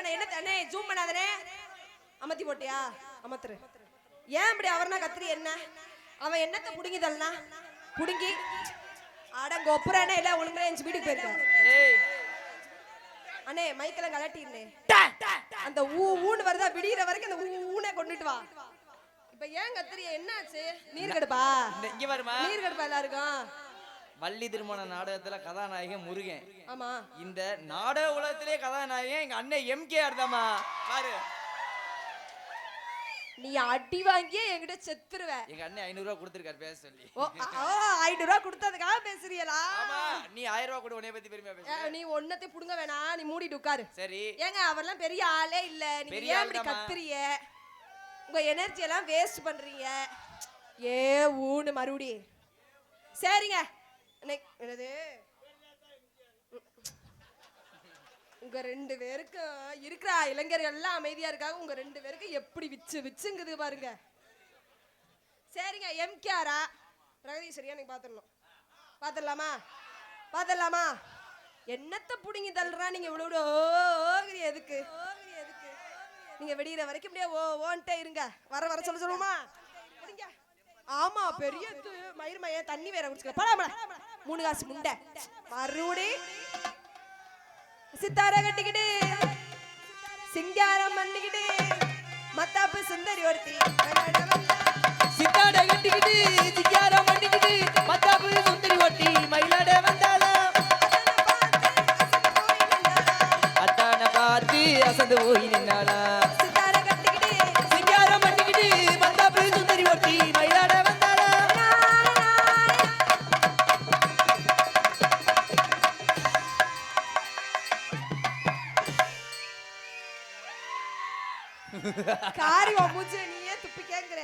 அவனை என்ன தானே ஜூம் பண்ணாதனே அமத்தி போட்டியா அமத்துரு ஏன் இப்படி அவர்னா கத்திரி என்ன அவன் என்னத்தை புடுங்கிதல்னா புடுங்கி அடங்க ஒப்புறானே இல்ல ஒழுங்கா என் வீட்டுக்கு போயிருக்க அண்ணே மைக்கெல்லாம் கலட்டிருந்தே அந்த ஊன்னு வருதா விடிகிற வரைக்கும் அந்த ஊனே கொண்டுட்டு வா இப்ப ஏன் கத்திரிய என்னாச்சு நீர் கடுப்பா இங்க வருமா நீர் கடுப்பா எல்லாருக்கும் வள்ளி திருமண நாடகத்துல கதாநாயகன் முருகன் ஆமா இந்த நாடக உலகத்திலே கதாநாயகன் எங்க அண்ணன் எம்கேஆர் தாமா பாரு நீ அடி வாங்கியே என்கிட்ட செத்துருவ எங்க அண்ணன் 500 ரூபாய் கொடுத்திருக்காரு பேச சொல்லி 500 ரூபாய் கொடுத்ததுக்காக பேசுறீங்களா ஆமா நீ 1000 ரூபாய் கூட உன்னை பத்தி பெருமையா பேசு நீ ஒன்னத்தை புடுங்க வேணாம் நீ மூடிட்டு உட்காரு சரி ஏங்க அவர்லாம் பெரிய ஆளே இல்ல நீங்க ஏன் இப்படி கத்துறீங்க உங்க எனர்ஜி எல்லாம் வேஸ்ட் பண்றீங்க ஏ ஊனு மறுபடி சரிங்க என்னது உங்க 2 பேருக்கு இருக்கிற இளைஞர்கள் எல்லாம் அமைதியா இருக்காங்க உங்க 2 பேருக்கு எப்படி விச்சுங்குது பாருங்க சரிங்க எம்கேஆரா பிரகதீஸ்வரியா நீங்க பாத்துடலாமா என்னத்தை புடிங்கி தள்ளுறா நீங்க இவ்வளவு எதுக்கு நீங்க வெடிக்கிற வரைக்கும் அப்படியே ஓன்ட்டே இருங்க வர சொல்லுமா ஆமா பெரிய மயிர் மய தண்ணி வேற குடிச்சுக்க படாம 3 காசு முண்டை மறுபடி சித்தார கட்டிக்கிட்டு சிங்காரம் பண்ணிக்கிட்டு மத்தாப்பு சுந்தரி ஒருத்தி சித்தார கட்டிக்கிட்டு சிங்காரம் பண்ணிக்கிட்டு மத்தாப்பு சுந்தரி ஒருத்தி மயிலாட வந்தாலும் அத்தான பார்த்து அசந்து போய் நின்னாளா சித்தார கட்டிக்கிட்டு சிங்காரம் பண்ணிக்கிட்டு மத்தாப்பு சுந்தரி ஒருத்தி மயிலாட வந்தாளா காரி மூச்சு நீயே துப்பிக்கேங்கிற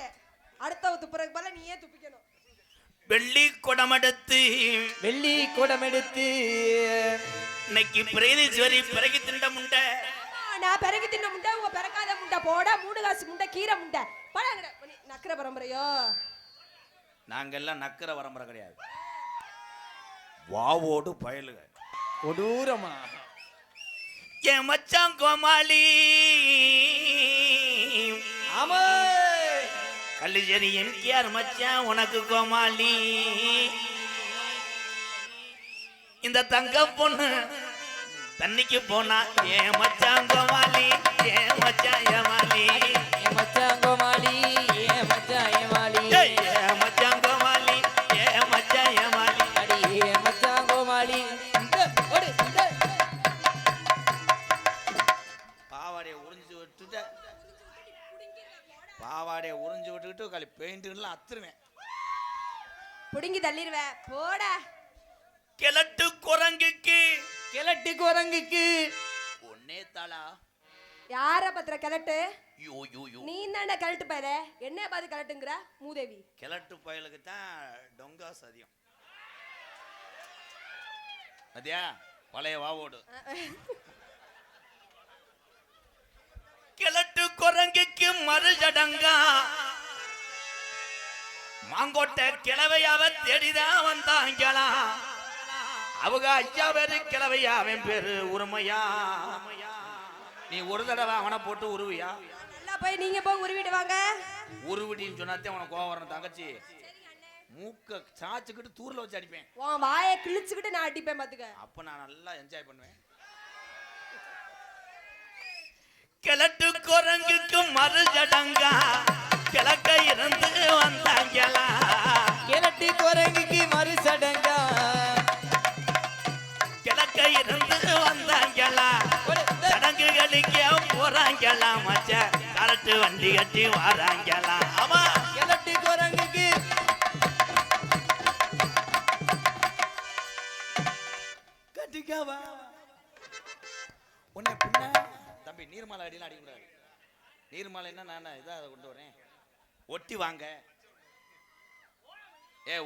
அடுத்தவ துப்புறதுக்கு பதிலா நீயே துப்பிக்கணும் வெள்ளி குடம் எடுத்து இன்னைக்கு பிரகதீஸ்வரி பிறகு திண்ட முண்டை நான் பிறகு தின்ன முண்டை உங்க பிறக்காத முண்டை போட 3 காசு முண்டை கீரை முண்டை படாங்கட நக்கற பரம்பரையோ நாங்கெல்லாம் நக்கற பரம்பரை கிடையாது வாவோடு பயலுக கொடூரமா என் மச்சான் கோமாளி ஆமா கல்லுச்சேரி எம்கேஆர் மச்சான் உனக்கு கோமாளி இந்த தங்க பொண்ணு தண்ணிக்கு போனா ஏன் மச்சான் கோமாளி ஏன் மச்சான் ஏமாளி என் மச்சான் கோமாளி ஏன் மச்சான் ஏமாளி ஏன் மச்சான் கோமாளி ஏன் மச்சான் ஏமாளி அடி ஏன் மச்சான் கோமாளி பாவாடைய உறிஞ்சு விட்டுக்கிட்டு களி பெயிண்ட்லாம் அத்துருவேன் புடுங்கி தள்ளிடுவேன் போட கிழட்டு குரங்குக்கு ஒன்னே தாளா யார பத்திர கிழட்டு யோ நீ தானே கிழட்டு பயல என்ன பாத்து கிழட்டுங்கிற மூதேவி கிழட்டு பயலுக்கு தான் டொங்கா சதியம் அதயா பழைய வாவோடு கிழட்டு குரங்குக்கு மறுஜடங்கா மாங்கோட்டை கிழவையாவ தேடிதான் வந்தாங்களா அவங்க ஐயா பேரு கிழவையா அவன் பேரு உரிமையா நீ ஒரு தடவை அவனை போட்டு உருவியா நல்லா போய் நீங்க போய் உருவிட்டு வாங்க உருவிடின்னு சொன்னாத்தே உனக்கு கோவம் வரணும் தங்கச்சி மூக்க சாச்சுக்கிட்டு தூர்ல வச்சு அடிப்பேன் உன் வாயை கிழிச்சுக்கிட்டு நான் அடிப்பேன் பாத்துக்க அப்ப நான் நல்லா என்ஜாய் பண்ணுவேன் கிழட்டு குரங்குக்கு மறுஜடங்கா கிழக்க இருந்து வந்தாங்களா கிழட்டு குரங்குக்கு மறுசடங்கா கிழக்க இருந்து வந்தாங்களா சடங்குகளுக்கு போறாங்களா மச்ச கரட்டு வண்டி கட்டி வராங்களா ஆமா கிழட்டு குரங்குக்கு கட்டிக்காவா உன்னை பின்ன தம்பி நீர்மலை அடிலாம் அடிக்கூடாது நீர்மலைன்னா நான் இதான் அதை கொண்டு வரேன் ஒட்டி வாங்க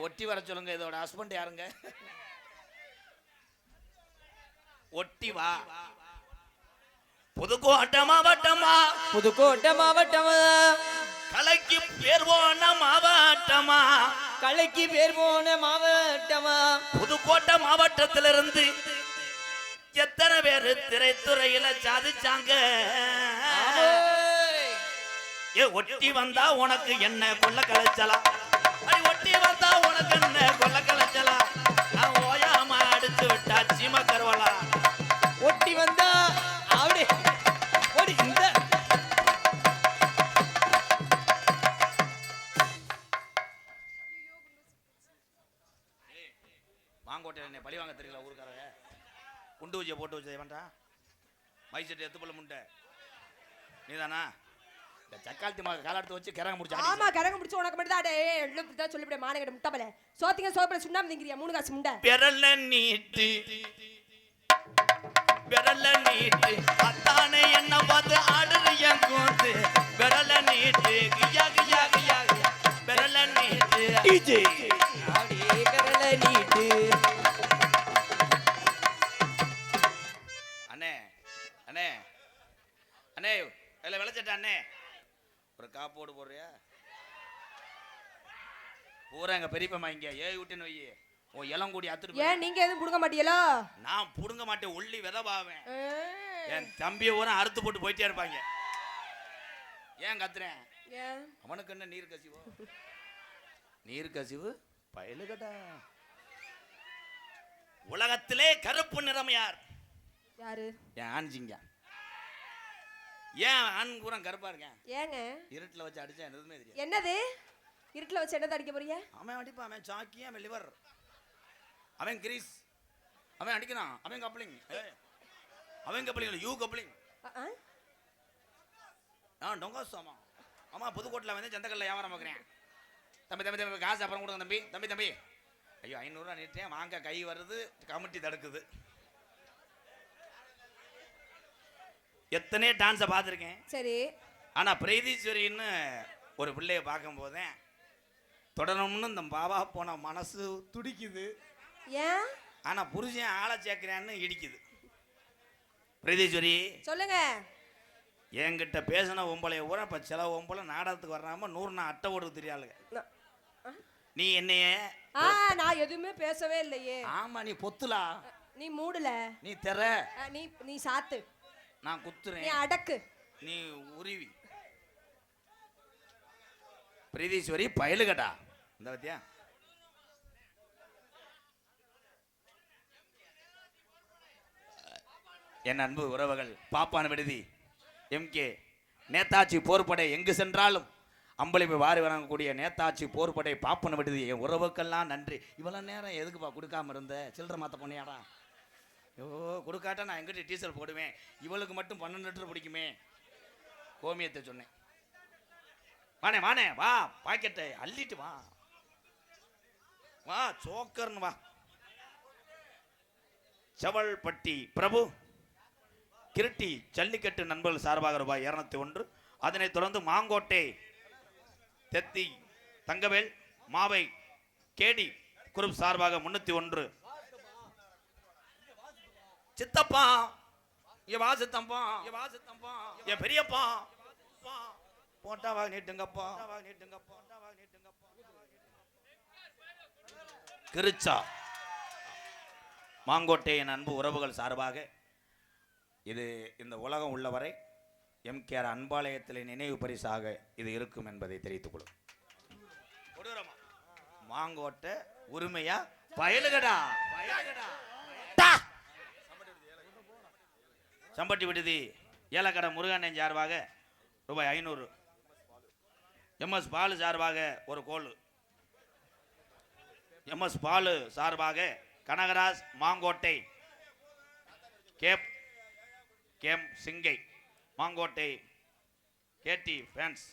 ஒட்டி வர சொல்லுங்க இதோட ஹஸ்பண்ட் யாருங்க ஒட்டி வா புதுக்கோட்டை மாவட்டமா கலைக்கு பேர் போன மாவட்டமா புதுக்கோட்டை மாவட்டத்திலிருந்து எத்தனை பேரு திரைத்துறையில சாதிச்சாங்க. ஏ ஒட்டி வந்தா உனக்கு என்ன கொல்ல கலைச்சலா, ஒட்டி வந்தா உனக்கு என்ன கொல்ல கலைச்சலா, நான் ஓயாம அடிச்சு விட்டா சீம கருவலா. ஒட்டி வந்தா அப்படி ஓடி இந்த மாங்கோட்டையில் என்ன பழி வாங்க தெரியல ஊருக்காரங்க. குண்டு ஊசியை போட்டு வச்சது வேண்டாம், மைசெட்டு எத்து போல முண்டை நீதானா? இந்த சக்காலத்தி காலாடுத்து வச்சு கிறங்க முடிச்சு. ஆமா கிறங்க முடிச்சு உனக்கு மட்டும் தான் சொல்லிவிட மானகட முட்டபல சோத்திங்க சோப்பல சுண்ணாம்பு திங்கிறியா 3 காசு முண்டை. விரல நீட்டு விரல நீட்டு அத்தானே என்ன பார்த்து ஆடுறிய கூத்து. விரல நீட்டு கியா கியா கியா விரல நீட்டு டிஜே அப்படி விரல நீட்டு. அண்ணே அண்ணே அண்ணே எல்லாம் விளைச்சட்ட அண்ணே ஒரு காப்போடு போடுறியா? பூரா எங்க பெரியப்பா இங்க ஏய் விட்டுன்னு வை. ஓ இளங்கூடி அத்துட்டு ஏன் நீங்க எதுவும் புடுங்க மாட்டீங்களோ? நான் புடுங்க மாட்டேன், ஒல்லி விதவாவேன். என் தம்பியை ஊரா அறுத்து போட்டு போயிட்டே இருப்பாங்க. ஏன் கத்துறேன்? அவனுக்கு என்ன நீர் கசிவு? நீர் கசிவு பயலுகடா. உலகத்திலே கருப்பு நிறம் யார்? யாரு? என் ஆண்ஜிங்க. ஏன் ஆண் கூரம் கருப்பா இருக்கேன்? ஏங்க இருட்டுல வச்சு அடிச்சா எதுவுமே தெரியாது. என்னது இருட்டுல வச்சு என்னது அடிக்க போறீங்க? அவன் அடிப்பான், அவன் சாக்கி, அவன் லிவர், அவன் கிரீஸ், அவன் அடிக்கிறான், அவன் கப்ளிங், அவன் கப்ளிங் யூ கப்ளிங். நான் டொங்காசாமா ஆமா புதுக்கோட்டில் வந்து சந்தக்கல்ல வியாபாரம் பார்க்குறேன். தம்பி தம்பி தம்பி காசு அப்புறம் கொடுங்க தம்பி. தம்பி தம்பி ஐயோ 500 ரூபா நீட்டேன், வாங்க கை வருது, கமிட்டி தடுக்குது. எத்தனை டான்ஸை பார்த்துருக்கேன். சரி. ஆனால் பிரீதீஸ்வரின்னு ஒரு பிள்ளைய பார்க்கும் போதே தொடரணும்னு இந்த பாபா போன மனசு துடிக்குது. ஏன்? ஆனால் புருஷன் ஆளை சேர்க்கிறான்னு இடிக்குது. பிரீதீஸ்வரி சொல்லுங்க. என்கிட்ட பேசின ஒம்பளைய ஊற இப்போ சில ஒம்பளை நாடகத்துக்கு வர்றாம 100 நான் அட்டை ஓடுறது தெரியாளுங்க. நீ என்னைய நான் எதுவுமே பேசவே இல்லையே. ஆமா நீ பொத்துலா, நீ மூடல, நீ தெர, நீ சாத்து, நான் குத்துறேன், நீ அடக்கு, நீ உருவி. பிரீதீஸ்வரி பயலுகடா இந்த பத்தியா. என் அன்பு உறவுகள், பாப்பான விடுதி எம்கே நேதாஜி போர்படை எங்கு சென்றாலும் அம்பளிப்பு வாரி வழங்கக்கூடிய நேதாஜி போர்படை பாப்பன விடுதி என் உறவுக்கெல்லாம் நன்றி. இவ்வளோ நேரம் எதுக்குப்பா கொடுக்காம இருந்த? சில்லற மாற்ற பொண்ணியாடா. ஐயோ கொடுக்காட்டா நான் எங்கிட்ட டீசல் போடுவேன். இவளுக்கு மட்டும் 12 லிட்டர் பிடிக்குமே. கோமியத்தை சொன்னேன். வானே வானே வா, பாக்கெட்டை அள்ளிட்டு வா, வா சோக்கர்னு வா. செவல்பட்டி பிரபு கிருட்டி ஜல்லிக்கட்டு நண்பர்கள் சார்பாக ரூபாய் 201. அதனைத் தொடர்ந்து மாங்கோட்டை தெத்தி தங்கவேல் மாவை கேடி குரூப் சார்பாக 301. சித்தப்பா இங்க வா, சித்தப்பா இங்க வா, சித்தப்பா என் பெரியப்பா போட்டா வா நீட்டுங்கப்பா, கிருச்சா மாங்கோட்டை என் அன்பு உறவுகள் சார்பாக இது இந்த உலகம் உள்ளவரை எம்கேஆர் அன்பாலயத்தில் நினைவு பரிசாக இது இருக்கும் என்பதை தெரிவித்துக் கொள்ளும். மாங்கோட்டை உரிமையா பயலுகடா. சம்பட்டி விடுதி ஏலக்கடை முருகன் சார்பாக ரூபாய் 500. எம்எஸ் பாலு சார்பாக ஒரு கோல். எம்எஸ் பாலு சார்பாக கனகராஜ் மாங்கோட்டை கேம் சிங்கை மாங்கோட்டை கேடி ஃபேன்ஸ்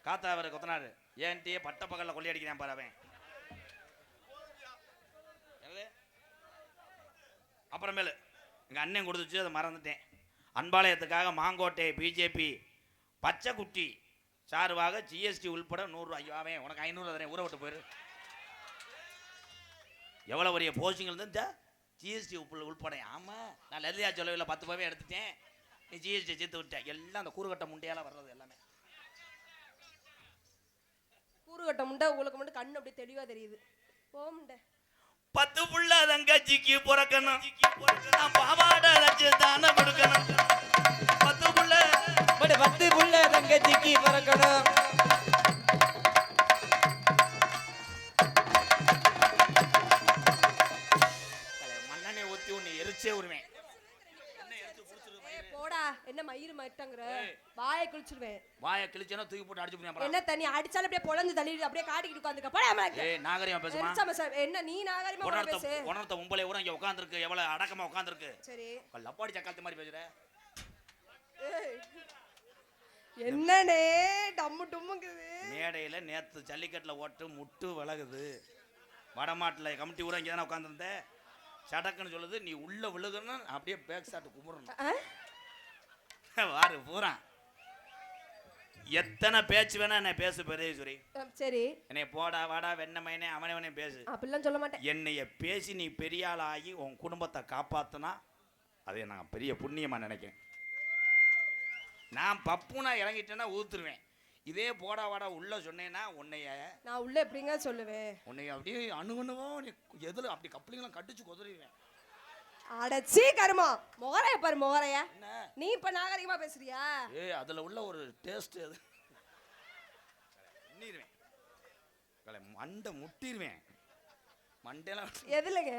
காத்தாவரை கொத்தனாரு ஏன்ட்டியே பட்ட பகல்ல கொள்ளையடிக்கிறேன் பாரு அவன். அப்புறமேலு எங்கள் அண்ணன் கொடுத்துச்சு, அதை மறந்துட்டேன். அன்பாலயத்துக்காக மாங்கோட்டை பிஜேபி பச்சை குட்டி சார்பாக ஜிஎஸ்டி உள்பட 100 ரூபாய். அவன் உனக்கு 500 தரேன், ஊரை விட்டு போயிரு. எவ்வளோ பெரிய போஸ்டிங் இருந்தா ஜிஎஸ்டி உள்பட. ஆமாம் நான் லலிதா செலவில் 10 ரூபாய் எடுத்துட்டேன், நீ ஜிஎஸ்டி சேர்த்து விட்டேன். எல்லாம் அந்த கூறுகட்ட முண்டையால் வர்றது எல்லாமே. கூறுகட்ட முண்டை உங்களுக்கு மட்டும் கண்ணு அப்படியே தெளிவாக தெரியுது. போ முண்டை 10 புள்ள தங்கச்சிக்கு பிறக்கணும், நான் பாவாடை தச்சு தானே கொடுக்கணும். 10 புள்ள 10 புள்ள தங்கச்சிக்கு பிறக்கணும். மண்ணெண்ணை ஊத்தி உன்னை எரிச்சே விடுவேன். போடா, என்ன மயிறு மாட்டாங்கற வாயை கிழிச்சிடுவேன். வாயை கிழிச்சேனா தூக்கி போட்டு அடிச்சு போடுவேன். என்ன தண்ணி அடிச்சாலும் அப்படியே பொளந்து தள்ளி அப்படியே காட்டிக்கிட்டு உட்கார்ந்துக்க. போடா அம்மாக்கு. ஏய் நாகரிகமா பேசுமா? என்ன நீ நாகரிகமா பேசு. உணர்த்த உம்பளை ஊரா இங்க உட்கார்ந்திருக்கு, எவ்வளவு அடக்கமா உட்கார்ந்திருக்கு. சரி. லப்பாடி சக்காத்து மாதிரி பேசுற. என்னனே டம்மு டும்முங்குது. மேடையில நேத்து ஜல்லிக்கட்டுல ஓட்டு முட்டு விலகுது. வடமாட்டுல கமிட்டி ஊரா இங்க தானே உட்கார்ந்திருந்த. சடக்குன்னு சொல்லுது, நீ உள்ள விழுகணும், அப்படியே பேக் ஷாட் கும்பிடணும். வாரு பூரா எத்தனை பேச்சு வேணா என்ன பேசு பெரியசுரி. சரி. என்னை போடா வாடா வெண்ணமைனே அவனவனே பேசு. அப்படிலாம் சொல்ல மாட்டேன். என்னைய பேசி நீ பெரிய ஆளாகி உன் குடும்பத்தை காப்பாத்தினா அதை நான் பெரிய புண்ணியமா நினைக்கிறேன். நான் பப்புனா இறங்கிட்டேன்னா ஊத்துருவேன். இதே போடா வாடா உள்ள சொன்னேன்னா உன்னைய நான் உள்ள எப்படிங்க சொல்லுவேன்? உன்னைய அப்படியே அணுவணுவோ நீ எதுல அப்படி கப்ளிங்லாம் கட்டிச்சு கொதறிடுவேன். அடச்சி கருமா மொகரைய பாரு மொகரைய. என்ன நீ இப்ப நாகரிகமா பேசுறியா? ஏய் அதுல உள்ள ஒரு டேஸ்ட் அது பண்ணிடுவேன். மண்டை முட்டிடுவேன். மண்டையெல்லாம் எதுலங்க?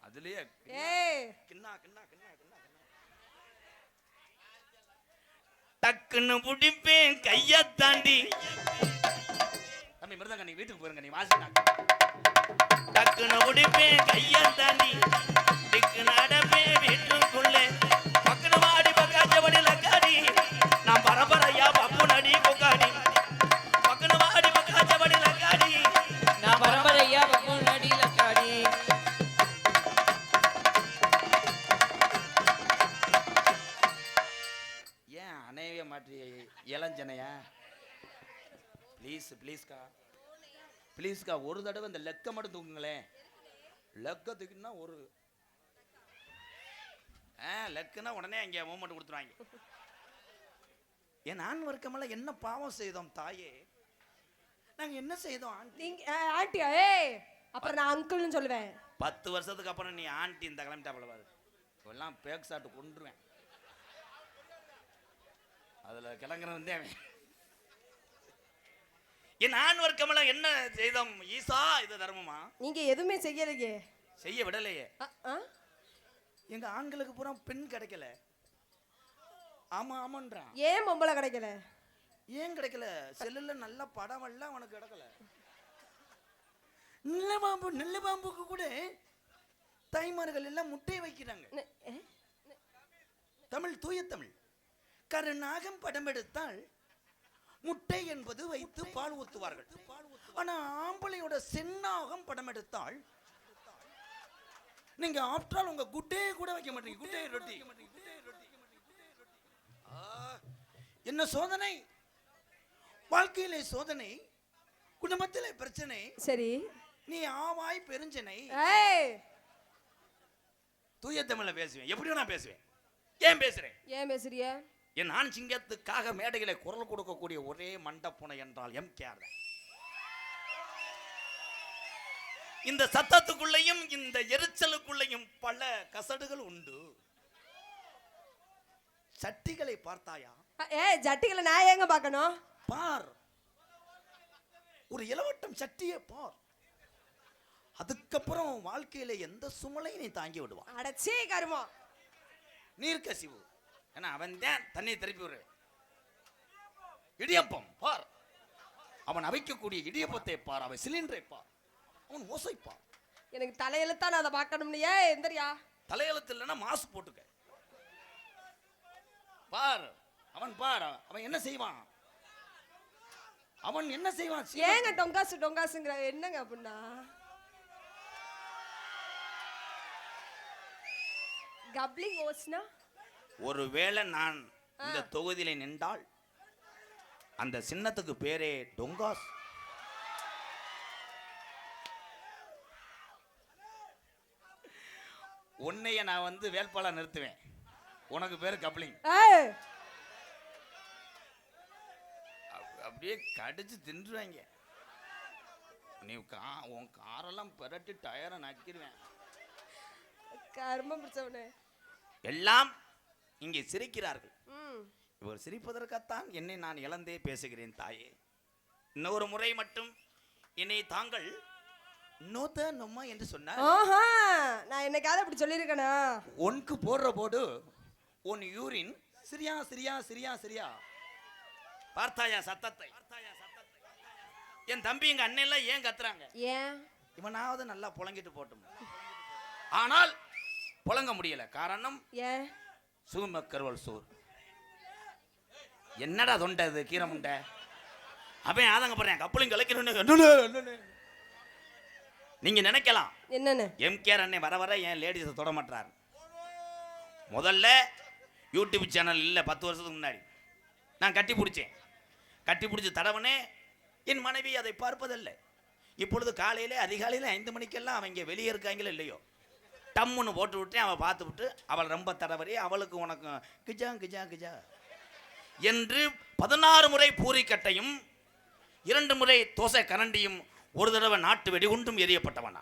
அதுலயே ஏய் கிண்ணா கிண்ணா கிண்ணா கிண்ணா டக்குன்னு புடிப்பேன் கைய தாண்டி. தம்பி மிருதங்க நீ வீட்டுக்கு போயிருங்க, நீ வாசினாங்க. டக்குன்னு புடிப்பேன் கைய தாண்டி டிக்கு நடப்பே வீட்டுக்குள்ளே பக்கன வாடி பக்காச்சபடி லக்காடி நான் பரபரையா பப்பு நடி கொக்காடி பக்கன வாடி பக்காச்சபடி லக்காடி நான் பரம்பரையா பப்பு நடி லக்காடி. ஏன் அணையவே மாற்றி இளஞ்சனையா? ப்ளீஸ் ப்ளீஸ்க்கா ப்ளீஸ்க்கா ஒரு தடவை இந்த லெக்க மட்டும் தூக்குங்களேன். லெக்க தூக்கினா ஒரு லெக்குன்னா உடனே அங்கே மூமெண்ட் கொடுத்துருவாங்க. என் ஆண் வர்க்கமெல்லாம் என்ன பாவம் செய்தோம் தாயே? நாங்க என்ன செய்தோம்? நீங்க ஆண்டியா? ஏய் அப்புறம் நான் அங்கிள்னு சொல்லுவேன். 10 வருஷத்துக்கு அப்புறம் நீ ஆண்டி இந்த கிளம்பிட்டாப்புல பாரு. எல்லாம் பேக் சாட்டு கொண்டுருவேன். அதுல கிளங்குறது அவன். என் ஆண் வர்க்கமெல்லாம் என்ன செய்தோம் ஈசா? இது தர்மமா? நீங்க எதுவுமே செய்யலையே. செய்ய விடலையே. எங்க ஆண்களுக்கு பூரா பெண் கிடைக்கல. ஆமா ஆமான்றான். ஏன் பொம்பளை கிடைக்கல? ஏன் கிடைக்கல? செல்லுல நல்ல படம் எல்லாம் உனக்கு கிடைக்கல. நல்ல பாம்புக்கு கூட தாய்மார்கள் எல்லாம் முட்டையை வைக்கிறாங்க. தமிழ் தூய தமிழ். கருநாகம் படம் எடுத்தால் முட்டை என்பது வைத்து பால் ஊத்துவார்கள். ஆனா ஆம்பளையோட சென்னாகம் படம் எடுத்தால் நீங்க ஆப்டால் உங்க குட்டே கூட வைக்க மாட்டீங்க. குட்டே ரொட்டி என்ன சோதனை? வாழ்க்கையிலே சோதனை, குடும்பத்திலே பிரச்சனை. சரி நீ ஆவாய் பெருஞ்சனை. ஏய் தூய தமிழ்ல பேசுவேன். எப்படி நான் பேசுவேன்? ஏன் பேசுறேன்? ஏன் பேசுறிய? என் ஆண் சிங்கத்துக்காக மேடைகளை குரல் கொடுக்கக்கூடிய ஒரே மண்டபுனை என்றால் எம்கேஆர். இந்த சத்தத்துக்குள்ளேயும் இந்த எரிச்சலுக்குள்ளேயும் பல கசடுகள் உண்டு. சட்டிகளை பார்த்தாயா? ஏய் ஜட்டிகளை நான் ஏங்க பார்க்கணும்? பார், ஒரு இளவட்டம் சட்டியை பார். அதுக்கப்புறம் வாழ்க்கையில எந்த சுமலையும் நீ தாங்கி விடுவான். அடச்சே கருமா நீர்க்கசிவு. ஏன்னா அவன் தான் தண்ணி திருப்பி விடுற. இடியப்பம் பார், அவன் அவைக்கக்கூடிய இடியப்பத்தை பார், அவன் சிலிண்டரை பார், அவன் ஓசைப்பார். எனக்கு தலையெழுத்தா நான் அதை பார்க்கணும்னு. ஏன் எந்தரியா? தலையெழுத்து இல்லைன்னா மாசு போட்டுக்க. பார் அவன் பார், அவன் என்ன செய்வான்? அவன் என்ன செய்வான்? ஏங்க டொங்காசு டொங்காசுங்கிற என்னங்க அப்படின்னா? கப்ளிங் ஓஸ்னா ஒருவேளை நான் இந்த தொகுதியில நின்றால் அந்த சின்னத்துக்கு பேரே டொங்காஸ். உன்னைய நான் வந்து வேட்பாளர் நிறுத்துவேன். உனக்கு பேரு கப்ளிங். அப்படியே கடிச்சு தின்றுவாங்க. நீ உன் காரெல்லாம் பெரட்டி டயரை நக்கிடுவேன். கர்மம் பிடிச்சவனே. எல்லாம் இங்கே சிரிக்கிறார்கள். ம். இவர் சிரிப்பதற்காகத்தான் என்னை நான் இழந்தே பேசுகிறேன் தாயே. இன்னொரு முறை மட்டும் என்னை தாங்கள் நோத்த நொம்மா என்று சொன்னார். ஆஹா, நான் என்னைக்காவது அப்படி சொல்லியிருக்கேனா? உனக்கு போடுற போடு உன் urine Syria Syria Syria Syria. பார்த்தாயா சத்தத்தை? என் தம்பி எங்க அண்ணன் எல்லாம் ஏன் கத்துறாங்க? ஏன்? இவனாவது நல்லா புழங்கிட்டு போட்டும். ஆனால் புழங்க முடியல. காரணம் ஏன்? சூமக்கர்வல் சோர். என்னடா தொண்டை அது கீரை முண்டை? அவன் ஆதங்கப்படுறேன். கப்பலும் கலைக்கணும்னு நீங்க நினைக்கலாம். என்னன்னு? எம்கேஆர் அண்ணன் வர வர ஏன் லேடிஸை தொட மாட்டார்? முதல்ல யூடியூப் சேனல் இல்லை 10 வருஷத்துக்கு முன்னாடி நான் கட்டி பிடிச்சி தடவனே என் மனைவி அதை பார்ப்பதில்லை. இப்பொழுது காலையிலே அதிகாலையில் 5 மணிக்கெல்லாம் அவங்க வெளியே இருக்காங்களோ இல்லையோ டம்முன்னு போட்டு விட்டேன். அவள் பார்த்து விட்டு அவள் ரொம்ப தடவரி அவளுக்கு உனக்கு கிஜா கிஜா கிஜா என்று 16 முறை பூரிக்கட்டையும் 2 முறை தோசை கரண்டியும் ஒரு தடவை நாட்டு வெடிகுண்டும் எரியப்பட்டவனா.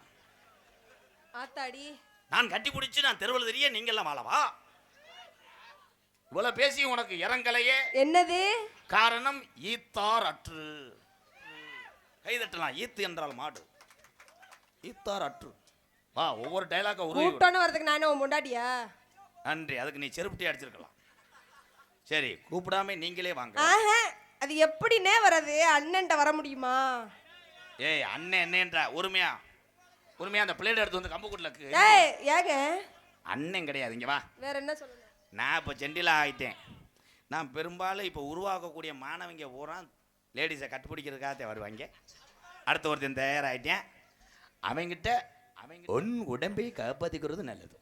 ஆத்தாடி, நான் கட்டி பிடிச்சி நான் தெருவில் தெரிய நீங்கெல்லாம் வாழவா? இவ்வளவு பேசி உனக்கு இறங்கலையே. என்னது காரணம்? ஈத்தார் அற்று. கைதட்டலாம். ஈத்து என்றால் மாடு, ஈத்தார் அற்று. வா, ஒவ்வொரு டைலாக கூப்பிட்டோன்னு வரதுக்கு நான் என்ன உன் முண்டாட்டியா? நன்றி. அதுக்கு நீ செருப்புட்டி அடிச்சிருக்கலாம். சரி, கூப்பிடாம நீங்களே வாங்க. அது எப்படின்னே வர்றது? அண்ணன்ட்ட வர முடியுமா? ஏய், அண்ணன் என்னன்ற உரிமையா அந்த பிளேட் எடுத்து வந்து கம்பு கூட்டலுக்கு. ஏய், ஏங்க அண்ணன் கிடையாது. இங்க வா. வேற என்ன சொல்லுங்க? நான் இப்போ செண்டிலா ஆகிட்டேன். நான் பெரும்பாலும் இப்போ உருவாக்கக்கூடிய மாணவங்க பூரா லேடிஸை கட்டுப்பிடிக்கிறதுக்காக வருவாங்க. அடுத்த ஒருத்தன் தயாராகிட்டேன். அவங்கிட்ட உன் உடம்பை காப்பாற்றிக்கிறது நல்லது.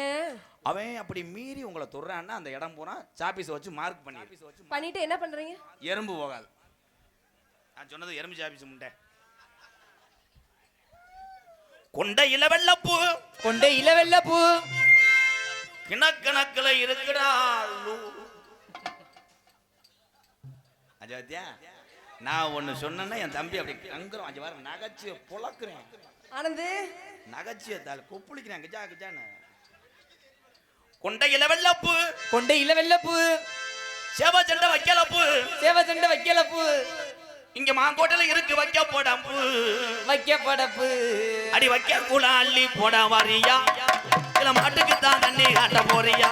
ஏன்? அவன் அப்படி மீறி உங்களை தொடுறான்னா அந்த இடம் பூரா சாப்பீஸை வச்சு மார்க் பண்ணிட்டு என்ன பண்றீங்க? எறும்பு போகாது. நான் சொன்னது எறும்பு சாப்பீஸ் முண்டை. கொண்ட இளவெள்ளப்பூ கிணக்கணக்கில் இருக்கிறாள். அஜாத்தியா, நான் ஒன்று சொன்னேன்னா என் தம்பி அப்படி அங்குறோம். அஞ்சு வாரம் நகைச்சியை புழக்கிறேன். ஆனந்து நகைச்சியை தாள் கொப்புளிக்கிறேன். கிஜா கிஜான்னு. கொண்ட இளவெள்ளப்பூ சேவ சண்டை வைக்கலப்பூ இங்க மாங்கோட்டையில இருக்கு வைக்கப்படப்பு அடி வைக்க கூட அள்ளி போட வாரியா இல்ல மாட்டுக்கு தான் தண்ணி காட்ட போறியா?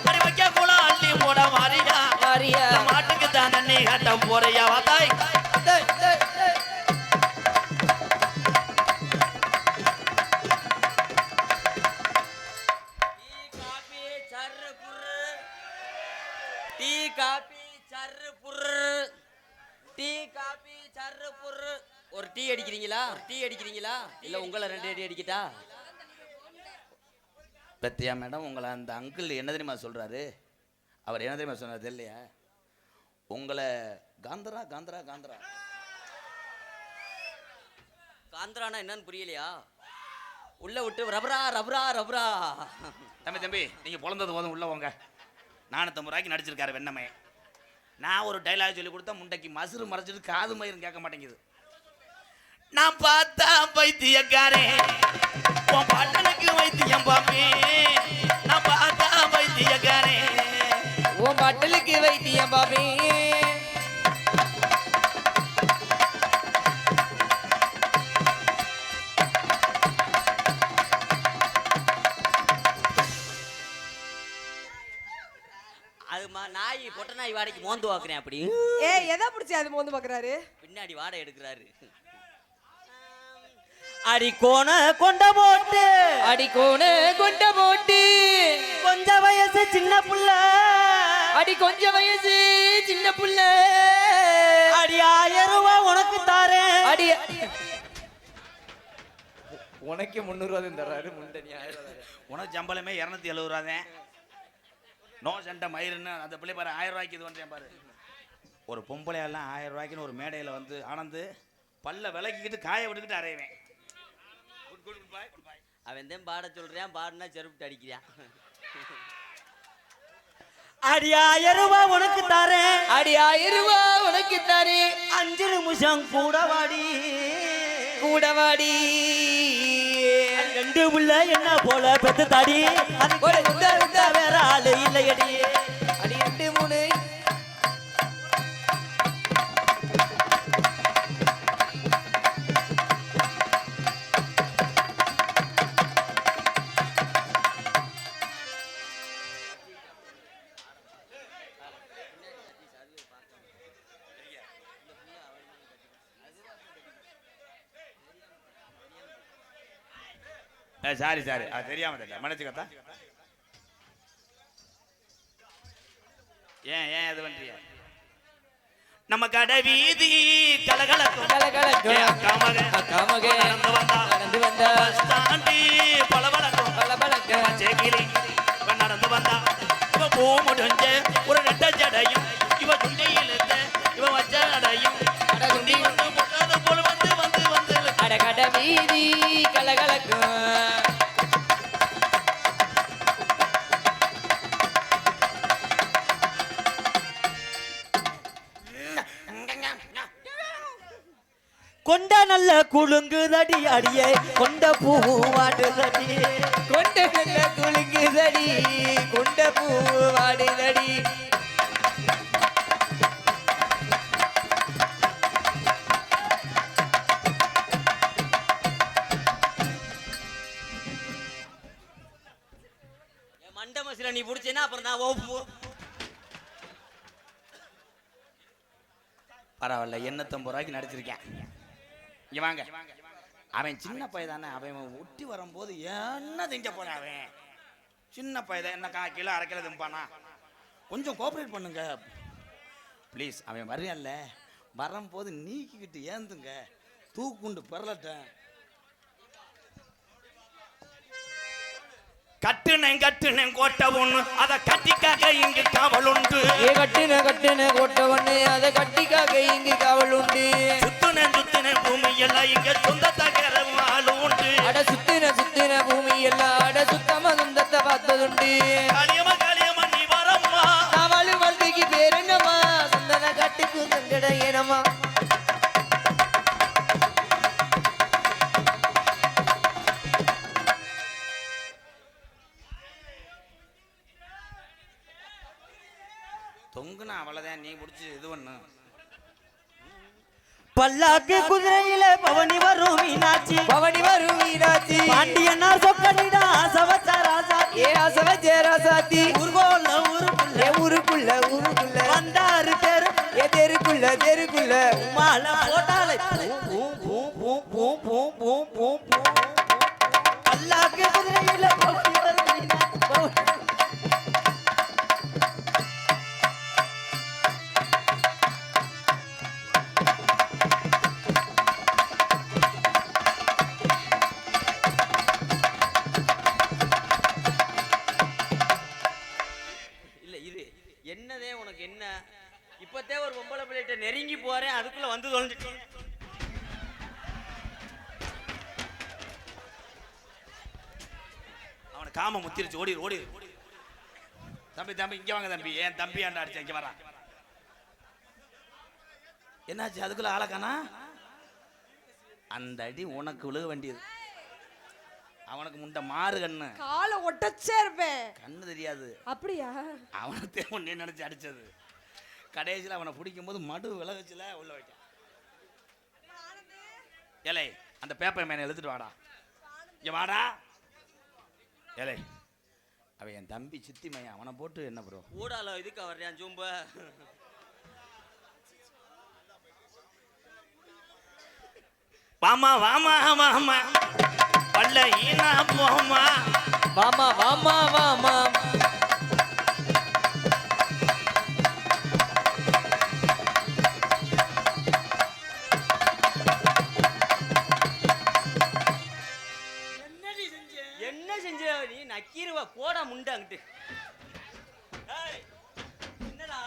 அடி வைக்க கூட அள்ளி போட வாரியா மாட்டுக்கு தான் தண்ணி காட்ட போறியா? வாத்தாய் ஒரு டீ அடிக்கிறீங்களா? இல்ல உங்களை 2 அடி அடிக்கிட்டா? பத்தியா மேடம், உங்களை அந்த அங்கிள் என்ன தெரியுமா சொல்றாரு? அவர் என்ன தெரியுமா சொன்னார் இல்லையா? உங்களை காந்தரா காந்தரானா என்னன்னு புரியலையா? உள்ள விட்டு ரபரா. தம்பி நீங்க பிறந்தது போதும் உள்ள போங்க. 450 ரூபாய்க்கு நடிச்சிருக்காரு வெண்ணமே. நான் ஒரு டைலாக் சொல்லி கொடுத்தா முண்டைக்கு மசுறு மறைச்சிட்டு காது மயிரும் கேட்க மாட்டேங்குது. நான் பார்த்தா பைத்தியக்காரே உன் பாட்டனுக்கு வைத்தியம் பாப்பே. நான் பார்த்தா பைத்தியக்காரே உன் பாட்டலுக்கு வைத்தியம் பாப்பே. அதுமா நாய் பொட்ட நாய் வாடகைக்கு மோந்து வாக்குறேன். அப்படி எதை பிடிச்சி அது மோந்து பாக்குறாரு? பின்னாடி வாடை எடுக்கிறாரு. அடிக்கோண கொண்ட போட்டு கொஞ்சம் வயசு சின்ன புள்ள அடி 1000 ரூபாய் உனக்கு தாரேன். அடி உனக்கு 300 ரூபாய் தர்றாரு. முண்டனி உனக்கு சம்பளமே 270 ரூபாய். நோ சண்டை மயிருன்னு அந்த பிள்ளை பாரு 1000 ரூபாய்க்கு இது பண்ணுறேன் பாரு. ஒரு பொம்பளையெல்லாம் 1000 ரூபாய்க்குன்னு ஒரு மேடையில் வந்து ஆனந்து பல்ல விளக்கிக்கிட்டு காய விட்டுக்கிட்டு அரைவேன். அவன் தான் பாட சொல்றான். பாடுனா செருப்பு அடிக்கிறான். அடி 1000 ரூபாய் உனக்கு தாரேன். 5 நிமிஷம் கூட வாடி கூடவாடி ரெண்டு புள்ள என்ன போல பெத்து தாடி அதுக்கு வேற ஆளு இல்லையடி. அடி 2 3 சாரி அது தெரியாம தெரியல மன்னிச்சுக்கத்தா. ஏன் இது பண்றிய? நம்ம கடை வீதி கலகலக்கும் கலகலக்கும் அக்காமக நடந்து வந்தா பஸ் ஸ்டாண்டி பளபளக்கும் சேகிரி நடந்து வந்தா இவ பூ முடிஞ்ச ஒரு நெட்ட ஜடையும் இவ துண்டியில் இவ வச்ச அடையும் துண்டி வந்து முட்டாத போல வந்து அடகட வீதி கலகலக்கும். கொண்ட நல்ல குலுங்குதடி அடியே கொண்ட பூ வாடுதடி. கொண்ட நல்ல குலுங்குதடி கொண்ட பூ வாடுதடி. மண்டமசில நீ புடிச்சேன்னா அப்புறம் நான் பரவாயில்ல 850 ரூபாய்க்கு நடிச்சிருக்கேன். இங்க வாங்க, அவன் சின்ன பையன் தானே, அவன் ஒட்டி வரும்போது என்ன திங்க போறான் அவன் சின்ன பையன் என்ன 1/4 கிலோ 1/2 கிலோ திம்பானா? கொஞ்சம் கோஆபரேட் பண்ணுங்க ப்ளீஸ். அவன் வரையல்ல வரும்போது நீக்கிக்கிட்டு ஏந்துங்க, தூக்குண்டு பெறலட்டேன். கட்டுனேன் கோட்டை ஒண்ணு அதை கட்டிக்காக இங்கு காவல் உண்டு. கட்டுன கோட்டை ஒண்ணு அதை கட்டிக்காக இங்கு காவல் உண்டு. சுத்துனேன் பூமி எல்லாம் இங்க சொந்தத்தாக ஆளு உண்டு. அட சுத்தின பூமி எல்லாம் அட சுத்தமா சொந்தத்தை பார்த்ததுண்டு. காளியம்மா நீ வரம்மா, அவளு வந்திக்கு பேர் என்னம்மா? சந்தன கட்டுக்கு சங்கட ஏனம்மா? தொங்குனா அவ்வளவுதான், நீ முடிச்சு இது பண்ணு. பல்லாக்கு குதிரையில பவனி வரும் மீனாட்சி பாண்டியனா சொக்கடிடா ஆசவச்ச ராசாத்தி. ஆசவச்ச ராசாத்தி ஊருக்குள்ள வந்தாரு தெருக்குள்ள மாலை போட்டாலே பல்லாக்கு குதிரையில பவனி வரும் மீனாட்சி. என்னதே உனக்கு என்ன? இப்பத்தே ஒரு பொம்பளை பிள்ளைகிட்ட நெருங்கி போறேன், அதுக்குள்ள வந்து தொலைஞ்சிட்டு. அவனை காம முத்திருச்சு, ஓடி. தம்பி இங்க வாங்க தம்பி. ஏன் தம்பி ஆண்டா அடிச்ச இங்க வரா. என்னாச்சு அதுக்குள்ள ஆளக்கானா? அந்த அடி உனக்கு விழுக வேண்டியது. அவனுக்கு முண்டை மாறு கண்ணு, காலை ஒட்டச்சே இருப்பேன், கண்ணு தெரியாது. அப்படியா? அவனை ஒன்னே நினைச்சு அடிச்சது. கடைசியில் அவனை பிடிக்கும் போது மடு விலகச்சுல உள்ள வைக்க. ஏலே அந்த பேப்பர் மேனை எழுதிட்டு வாடா, இங்க வாடா. ஏலே அவன் என் தம்பி சித்தி மையன், அவனை போட்டு என்ன ப்ரோ ஊடால இதுக்கு வர்றேன் ஜூம்ப. வாமா பல்ல ஈனா போமா. வாமா என்ன செஞ்ச நீ? நக்கீருவா போடா முண்டை அங்கிட்டு. என்னடா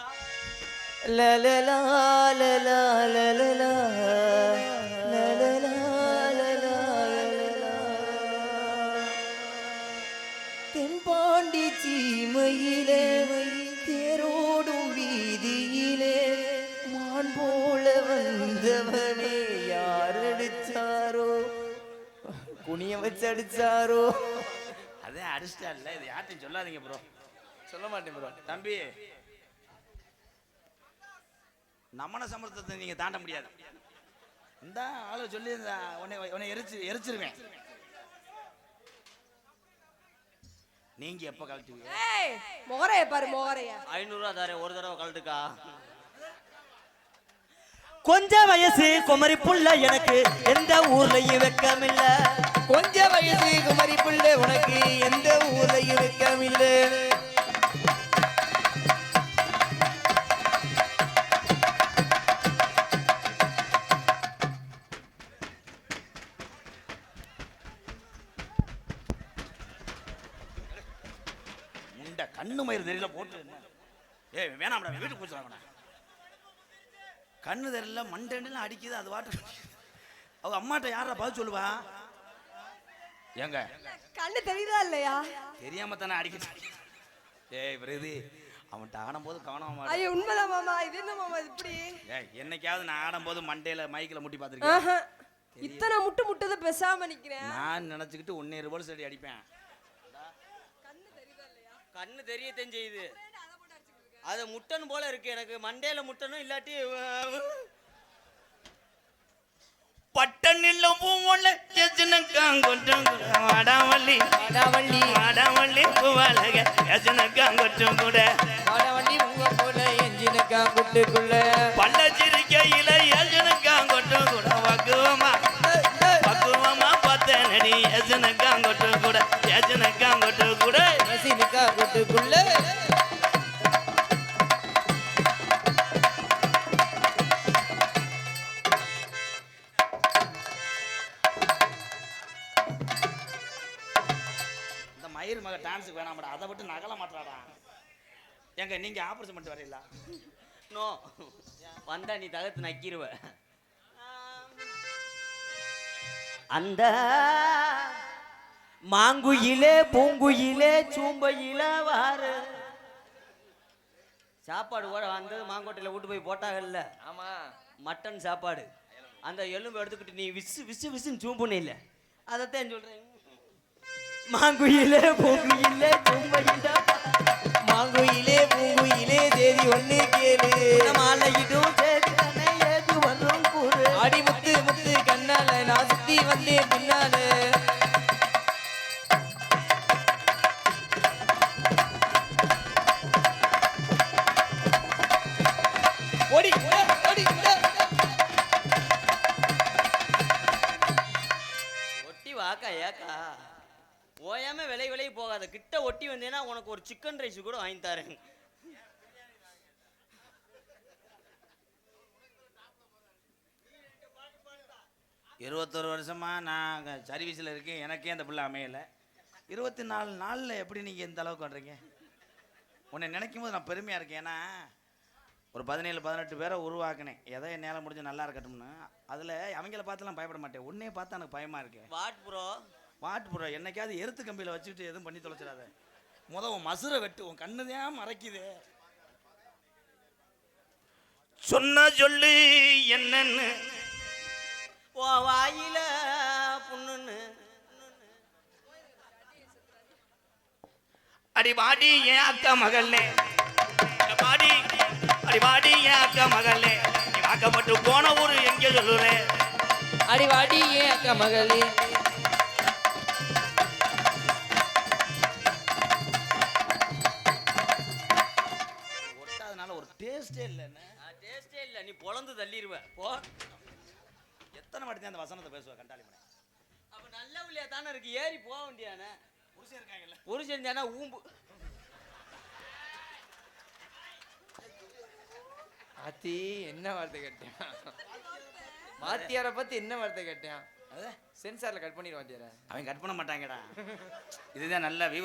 தென்பாண்டி சீமையிலே தேரோடும் வீதியிலே மான் போல வந்தவனே யார் அடிச்சாரோ? குனிய வச்சு அடிச்சாரோ. அதே அடிச்சிட்டா இல்ல, இது யார்ட்டையும் சொல்லாதீங்க ப்ரோ. சொல்ல மாட்டேன் ப்ரோ. தம்பி, நம்மன சமர்த்தத்தை நீங்க தாண்ட முடியாது. இந்த ஆளை சொல்லி உன்னை எரிச்சிருவேன். நீங்க எப்ப கழட்டுவீங்க? ஏய் மொகரைய பாரு மொகரைய. 500 ரூபா தாரேன், ஒரு தடவை கழட்டுக்கா. கொஞ்ச வயசு குமரி புள்ள எனக்கு எந்த ஊர்லயும் வெக்கமில்ல. கொஞ்ச வயசு குமரி புள்ள உனக்கு எந்த ஊர்லயும் வெக்கமில்லை. முண்டை கண்ணு மயிறு தெரியல போட்டு. ஏய் வேணாம்டா, வீட்டுக்கு போச்சுறாங்கண்ணா. கண்ணு தெரியல மண்டெல்லாம் அடிக்குது, அது வாட்டு. அவங்க அம்மாட்ட யாரா பதில் சொல்லுவா? ஏங்க கண்ணு தெரியுதா இல்லையா? தெரியாம தானே அடிக்கிட்டு. ஏய் பிரதி, அவன்கிட்ட ஆடும்போது கவனமா. ஐயோ உண்மைதான் மாமா. இது என்ன மாமா இப்படி? ஏய் என்னைக்காவது நான் ஆடும்போது மண்டையில மைக்கில் முட்டி பார்த்துருக்கேன். இத்தனை முட்டதை பேசாம நிக்கிறேன். நான் நினைச்சுக்கிட்டு 1 ரிவர்ஸ் அடி அடிப்பேன். கண்ணு தெரிய தெரியுது. அது முட்டன் போல இருக்கு எனக்கு. மண்டையில முட்டனும் இல்லாட்டி பட்டனில்ல பூவொல்ல எஜனக்காங்கொட்டும் வாடாவள்ளி வாடாவள்ளி வாடாவள்ளி பூவாலக எஜனக்காங்கொட்டும் கூட வாடாவள்ளி உங்க போல எஞ்சினுக்கா குட்டுக்குள்ள பள்ளச்சிரிக்கையில எஜனக்காங்கொட்டும் கூட பக்குவமா பக்குவமா பார்த்தனடி எஜனக்காங்கொட்டும் கூட எஜனக்காங்கொட்டும் கூட ரசினுக்கா குட்டுக்குள்ள. மயிர் மக டான்ஸுக்கு வேணாம்டா, அதை விட்டு நகல மாட்டாடா. எங்க நீங்க ஆபரேஷன் பண்ணிட்டு வரீங்களா? நோ, வந்தா நீ தகத்து நக்கிருவ. அந்த மாங்குயிலே பூங்குயிலே சூம்பையில வாரு. சாப்பாடு கூட வந்தது மாங்கோட்டையில விட்டு போய் போட்டாங்கல்ல. ஆமா, மட்டன் சாப்பாடு. அந்த எலும்பு எடுத்துக்கிட்டு நீ விசு விசு விசுன்னு சூம்புன இல்ல, அதைத்தான் சொல்றேன். மாங்குயிலே பூங்குயிலே சூம்பையில மாங்குயிலே பூங்குயிலே தேதி ஒண்ணு கேளு. மாலையிடும் தேதிதானே ஏது வரும் கூறு. அடி முத்து முத்து கண்ணால நான் சுத்தி வந்தேன் பின்னால. ஓடி ஓடி ஒட்டி வாக்கா ஏக்கா ஓயாம விலை போகாத. கிட்ட ஒட்டி வந்தேன்னா உனக்கு ஒரு சிக்கன் ரைஸ் கூட வாங்கி தரேன். இருபத்தொரு வருஷமா நான் சர்வீஸில் இருக்கேன், எனக்கே அந்த பிள்ளை அமையலை. 24 நாளில் எப்படி நீங்கள் இந்த அளவுக்கு பண்ணுறீங்க? உன்னை நினைக்கும் போது நான் பெருமையாக இருக்கேன். ஏன்னா ஒரு 17-18 பேரை உருவாக்கினேன், எதை என்னால் முடிஞ்சு நல்லா இருக்கட்டும்னு. அதில் அவங்கள பார்த்துலாம் பயப்பட மாட்டேன், உன்னையே பார்த்து எனக்கு பயமாக இருக்கேன். வாட் ப்ரோ வாட் ப்ரோ, என்னைக்காவது எருத்து கம்பியில் வச்சுக்கிட்டு எதுவும் பண்ணி தொலைச்சிடாத. உன் மசுரை வெட்டு, உன் கண்ணுதான் மறைக்குது. சொன்ன சொல்லு என்னன்னு ஓ வாயில புண்ணுன்னு. அடி வாடி என் அக்கா மகளே, வாடி அடி வாடி என் அக்கா மகளே, நீ வாக்கப்பட்டு போன ஊரு எங்கே சொல்லுறேன்? அடி வாடி ஏன் அக்கா மகளே. ஒட்டாதனால ஒரு டேஸ்டே இல்லைன்னு. டேஸ்டே இல்ல, நீ பொழந்து தள்ளிடுவ போ. எத்தனை வாட்டி தான் அந்த வசனத்தை பேசுவ கண்டாளி மணி? அப்ப நல்ல உள்ளியா தானே இருக்கு, ஏறி போக வேண்டியானே. புருஷன் இருக்காங்கல்ல, புருஷன் தானே ஊம்பு. ஆத்தி என்ன வார்த்தை கேட்டேன்? வாத்தியாரை பத்தி என்ன வார்த்தை கேட்டேன்? சென்சார்ல கட் பண்ணிடுவான். அவன் கட் பண்ண மாட்டாங்கடா. இதுதான் நல்ல வியூவர்.